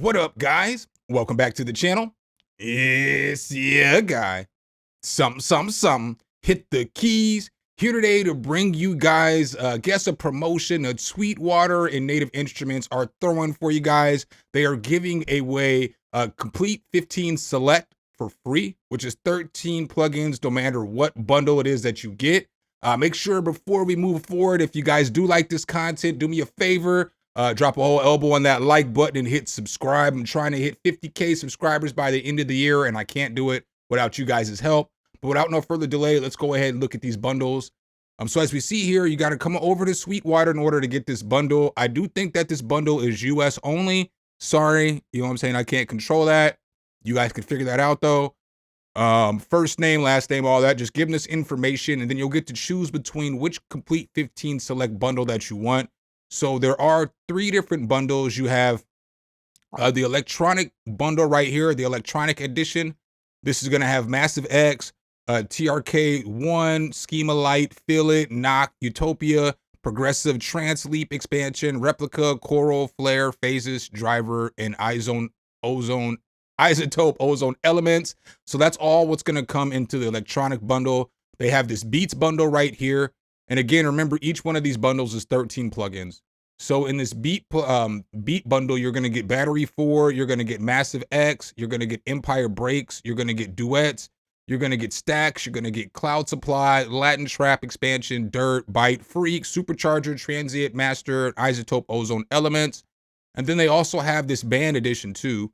What up, guys? Welcome back to the channel. It's your guy, Something. Hit the keys. Here today to bring you guys, guess a promotion that Sweetwater and Native Instruments are throwing for you guys. They are giving away a Komplete 15 Select for free, which is 13 plugins, no matter what bundle it is that you get. Make sure before we move forward, if you guys do like this content, do me a favor. Drop a whole elbow on that like button and hit subscribe. I'm trying to hit 50K subscribers by the end of the year, and I can't do it without you guys' help. But without no further delay, let's go ahead and look at these bundles. So as we see here, you got to come over to Sweetwater in order to get this bundle. I do think that this bundle is US only. Sorry, you know what I'm saying? I can't control that. You guys can figure that out though. First name, last name, all that. Just give them this information, and then you'll get to choose between which Komplete 15 Select bundle that you want. So there are 3 different bundles. You have the electronic bundle right here, the electronic edition. This is going to have Massive X, TRK1, Schema Light, Feel It, Knock, Utopia, Progressive, Trance Leap Expansion, Replica, Choral, Flare, Phases, Driver, and Isotope Ozone Elements. So that's all what's going to come into the electronic bundle. They have this Beats bundle right here. And again, remember, each one of these bundles is 13 plugins. So in this beat bundle, you're going to get Battery 4, you're going to get Massive X, you're going to get Empire Breaks, you're going to get Duets, you're going to get Stacks, you're going to get Cloud Supply, Latin Trap Expansion, Dirt, Byte, Freak, Supercharger, Transient, Master, Isotope Ozone Elements. And then they also have this band edition too.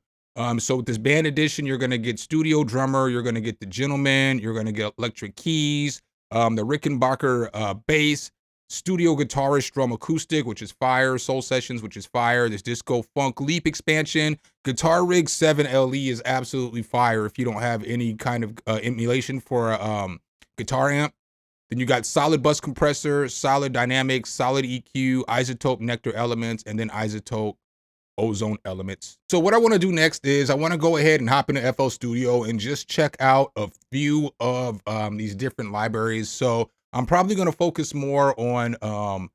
So with this band edition, you're going to get Studio Drummer, you're going to get the Gentleman, you're going to get Electric Keys, the Rickenbacker bass, Studio Guitarist Drum Acoustic, which is fire, Soul Sessions, which is fire, this Disco Funk Leap Expansion, Guitar Rig 7 LE is absolutely fire if you don't have any kind of emulation for a guitar amp. Then you got Solid Bus Compressor, Solid Dynamics, Solid EQ, Isotope Nectar Elements, and then Isotope Ozone Elements. So what I want to do next is I want to go ahead and hop into FL Studio and just check out a few of these different libraries. So I'm probably going to focus more on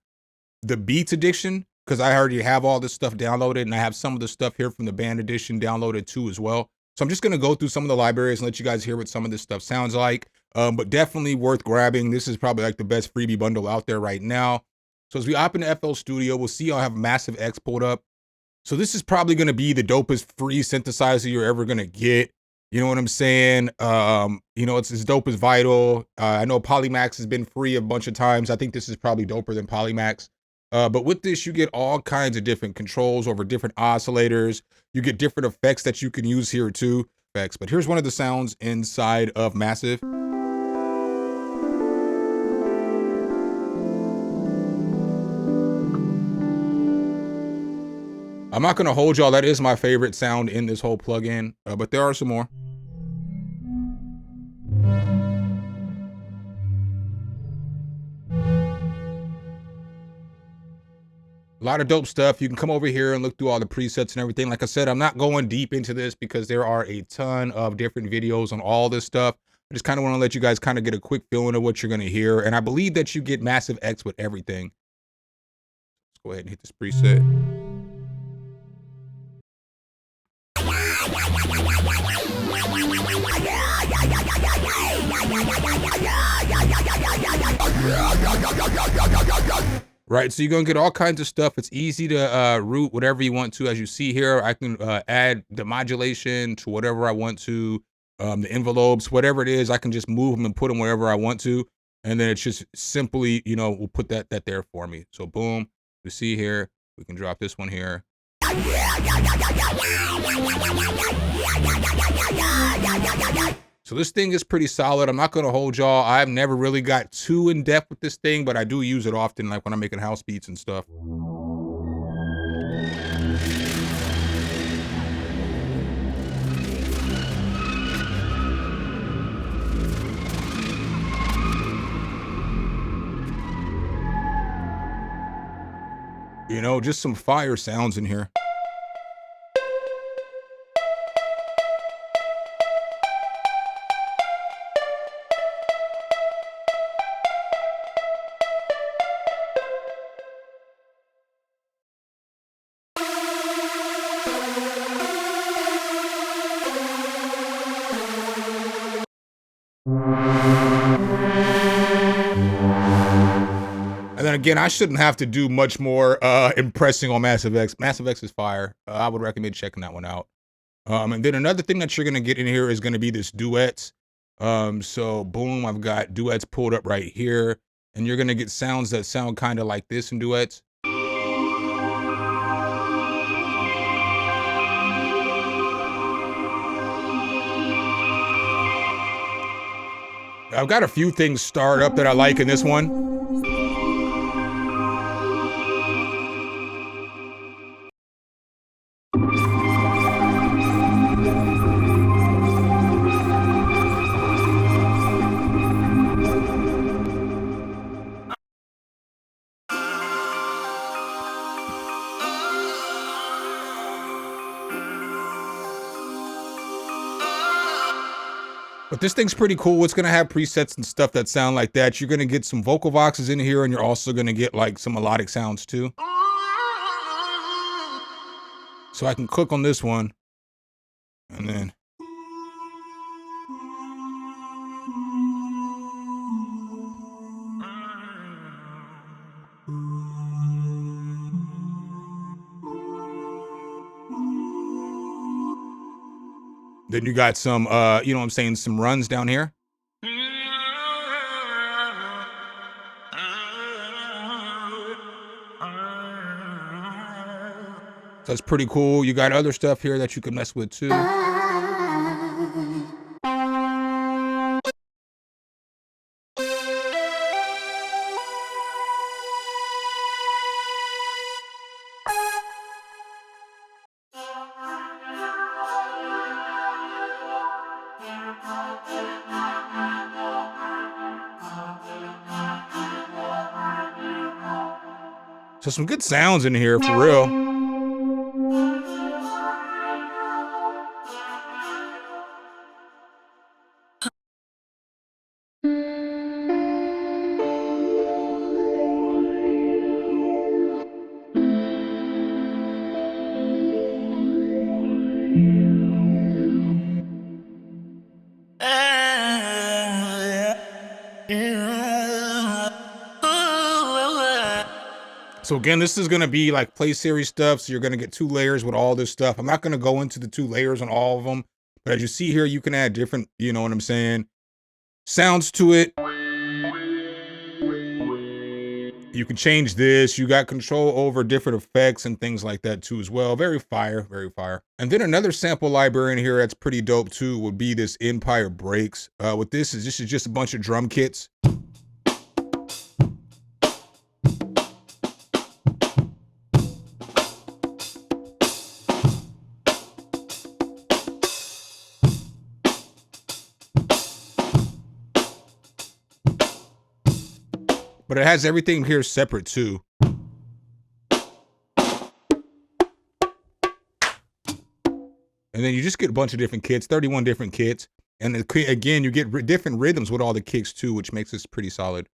the Beats edition because I already have all this stuff downloaded, and I have some of the stuff here from the band edition downloaded too as well. So I'm just going to go through some of the libraries and let you guys hear what some of this stuff sounds like, but definitely worth grabbing. This is probably like the best freebie bundle out there right now. So as we hop into FL Studio, we'll see I'll have Massive X pulled up. So this is probably going to be the dopest free synthesizer you're ever going to get. You know what I'm saying? You know, it's as dope as Vital. I know Polymax has been free a bunch of times. I think this is probably doper than Polymax. But with this, you get all kinds of different controls over different oscillators. You get different effects that you can use here too. But here's one of the sounds inside of Massive. I'm not going to hold y'all. That is my favorite sound in this whole plugin, but there are some more. A lot of dope stuff. You can come over here and look through all the presets and everything. Like I said, I'm not going deep into this because there are a ton of different videos on all this stuff. I just kind of want to let you guys kind of get a quick feeling of what you're going to hear. And I believe that you get Massive X with everything. Let's go ahead and hit this preset. Right, so you're gonna get all kinds of stuff. It's easy to route whatever you want to. As you see here, I can add the modulation to whatever I want to, the envelopes, whatever it is, I can just move them and put them wherever I want to. And then it's just simply, you know, we'll put that there for me. So boom, you see here, we can drop this one here. So this thing is pretty solid. I'm not going to hold y'all. I've never really got too in depth with this thing, but I do use it often, like when I'm making house beats and stuff. You know, just some fire sounds in here. again, I shouldn't have to do much more impressing on Massive X. Massive X is fire. I would recommend checking that one out. And then another thing that you're gonna get in here is gonna be this duets. So boom, I've got duets pulled up right here, and you're gonna get sounds that sound kind of like this in duets. I've got a few things starred up that I like in this one. But this thing's pretty cool. It's gonna have presets and stuff that sound like that. You're gonna get some vocal boxes in here, and you're also gonna get like some melodic sounds too. So I can click on this one, and then you got some, you know what I'm saying, some runs down here. So that's pretty cool. You got other stuff here that you can mess with too. So some good sounds in here for real. So again, this is gonna be like play series stuff. So you're gonna get 2 layers with all this stuff. I'm not gonna go into the 2 layers on all of them, but as you see here, you can add different, you know what I'm saying, sounds to it. You can change this. You got control over different effects and things like that too as well. Very fire, very fire. And then another sample library in here that's pretty dope too would be this Empire Breaks. What this is just a bunch of drum kits. But it has everything here separate too. And then you just get a bunch of different kits, 31 different kits. And again, you get different rhythms with all the kicks too, which makes this pretty solid.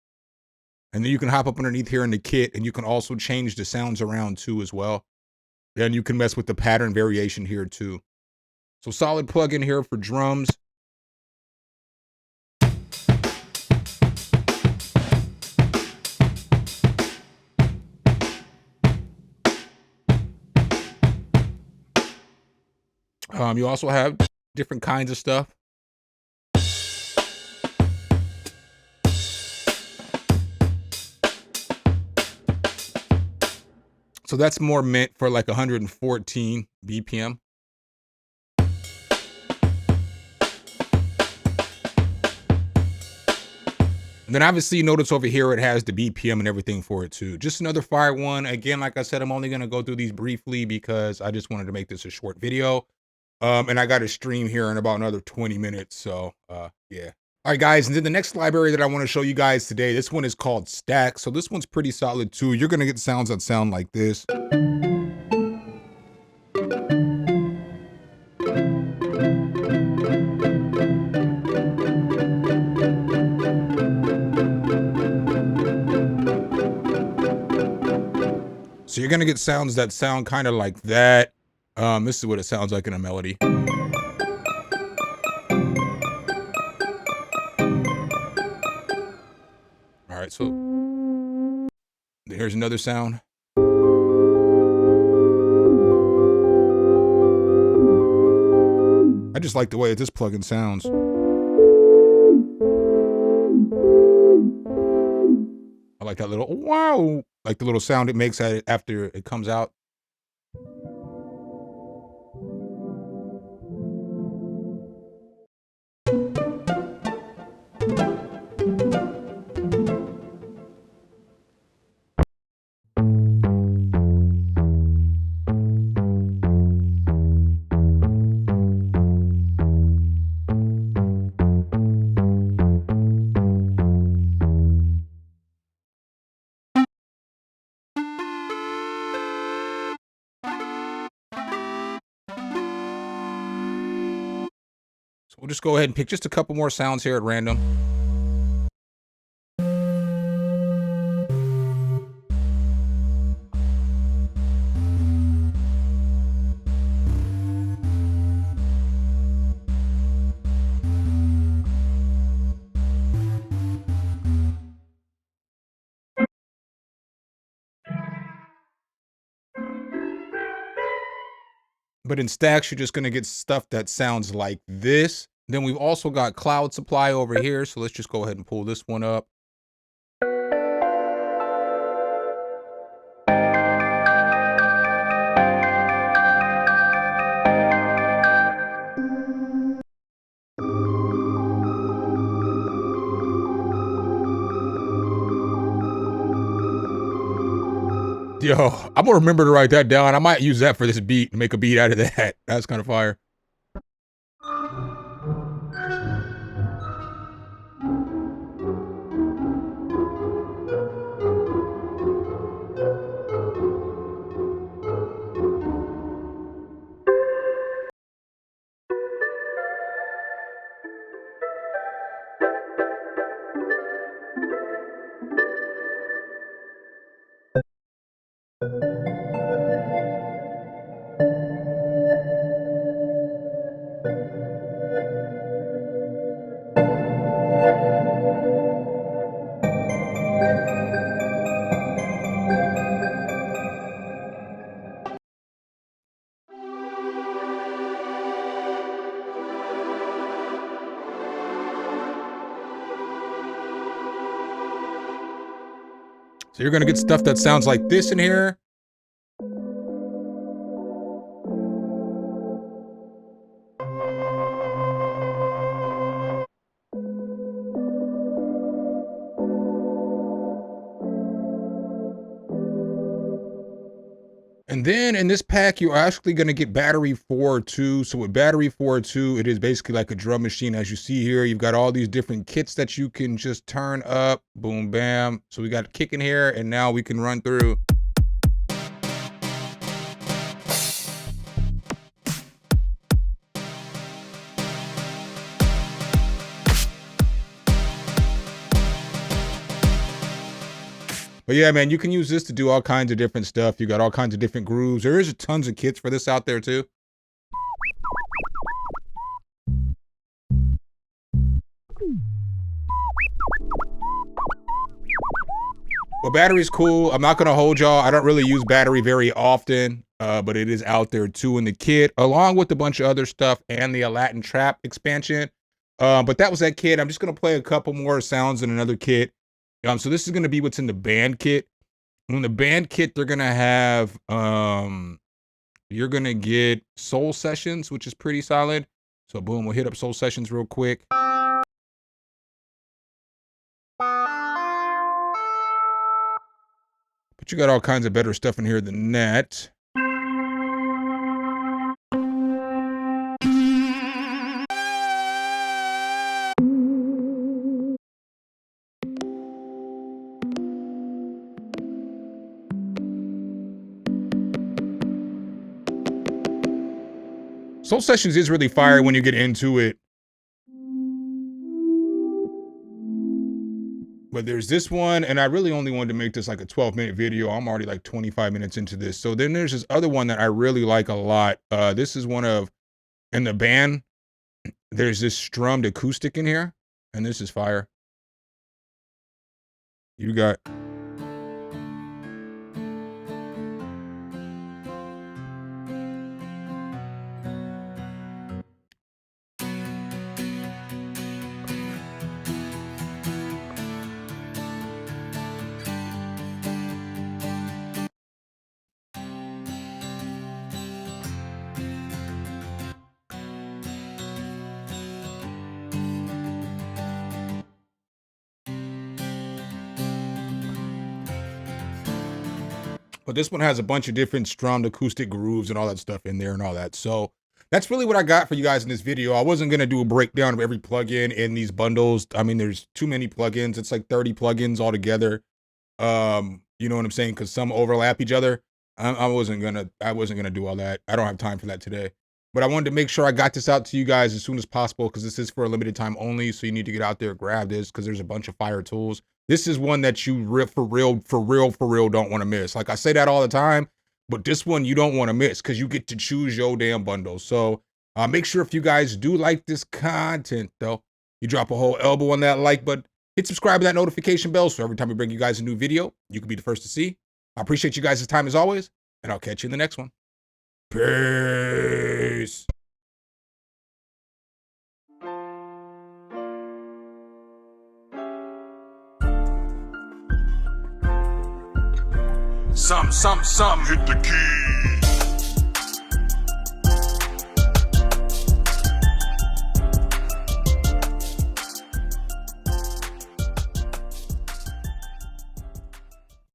And then you can hop up underneath here in the kit, and you can also change the sounds around too as well. And you can mess with the pattern variation here too. So solid plugin here for drums. You also have different kinds of stuff. So that's more meant for like 114 BPM. And then obviously you notice over here it has the BPM and everything for it too. Just another fire one. Again, like I said, I'm only going to go through these briefly because I just wanted to make this a short video. And I got to stream here in about another 20 minutes. So yeah. All right, guys. And then the next library that I want to show you guys today, this one is called Stack. So this one's pretty solid too. You're going to get sounds that sound like this. So you're going to get sounds that sound kind of like that. This is what it sounds like in a melody. All right, so Here's another sound. I just like the way this plugin sounds. I like that little wow, like the little sound it makes at it after it comes out. So we'll just go ahead and pick just a couple more sounds here at random. But in stacks, you're just gonna get stuff that sounds like this. Then we've also got Cloud Supply over here. So let's just go ahead and pull this one up. Yo, I'm gonna remember to write that down. I might use that for this beat and make a beat out of that. That's kind of fire. So you're gonna get stuff that sounds like this in here. And then in this pack, you're actually going to get battery 4 too. So with battery 4 too, it is basically like a drum machine. As you see here, you've got all these different kits that you can just turn up. Boom, bam. So we got a kick in here, and now we can run through. But yeah, man, you can use this to do all kinds of different stuff. You got all kinds of different grooves. There is tons of kits for this out there too. Well, battery's cool. I'm not gonna hold y'all. I don't really use battery very often, but it is out there too in the kit, along with a bunch of other stuff and the Latin Trap expansion. But that was that kit. I'm just gonna play a couple more sounds in another kit. So this is gonna be what's in the band kit. In the band kit, they're gonna have you're gonna get Soul Sessions, which is pretty solid. So boom, we'll hit up Soul Sessions real quick. But you got all kinds of better stuff in here than that. Soul Sessions is really fire when you get into it. But there's this one, and I really only wanted to make this like a 12-minute video. I'm already like 25 minutes into this. So then there's this other one that I really like a lot. This is one of, in the band, there's this strummed acoustic in here, and this is fire. You got But this one has a bunch of different strummed acoustic grooves and all that stuff in there and all that. So that's really what I got for you guys in this video. I wasn't going to do a breakdown of every plugin in these bundles. I mean, there's too many plugins. It's like 30 plugins altogether. You know what I'm saying? Because some overlap each other. I wasn't gonna do all that. I don't have time for that today. But I wanted to make sure I got this out to you guys as soon as possible because this is for a limited time only. So you need to get out there, grab this because there's a bunch of fire tools. This is one that you for real don't want to miss. Like I say that all the time, but this one you don't want to miss because you get to choose your damn bundle. So make sure if you guys do like this content though, you drop a whole elbow on that like button. Hit subscribe and that notification bell so every time we bring you guys a new video, you can be the first to see. I appreciate you guys' time as always, and I'll catch you in the next one. Peace. Some, hit the key.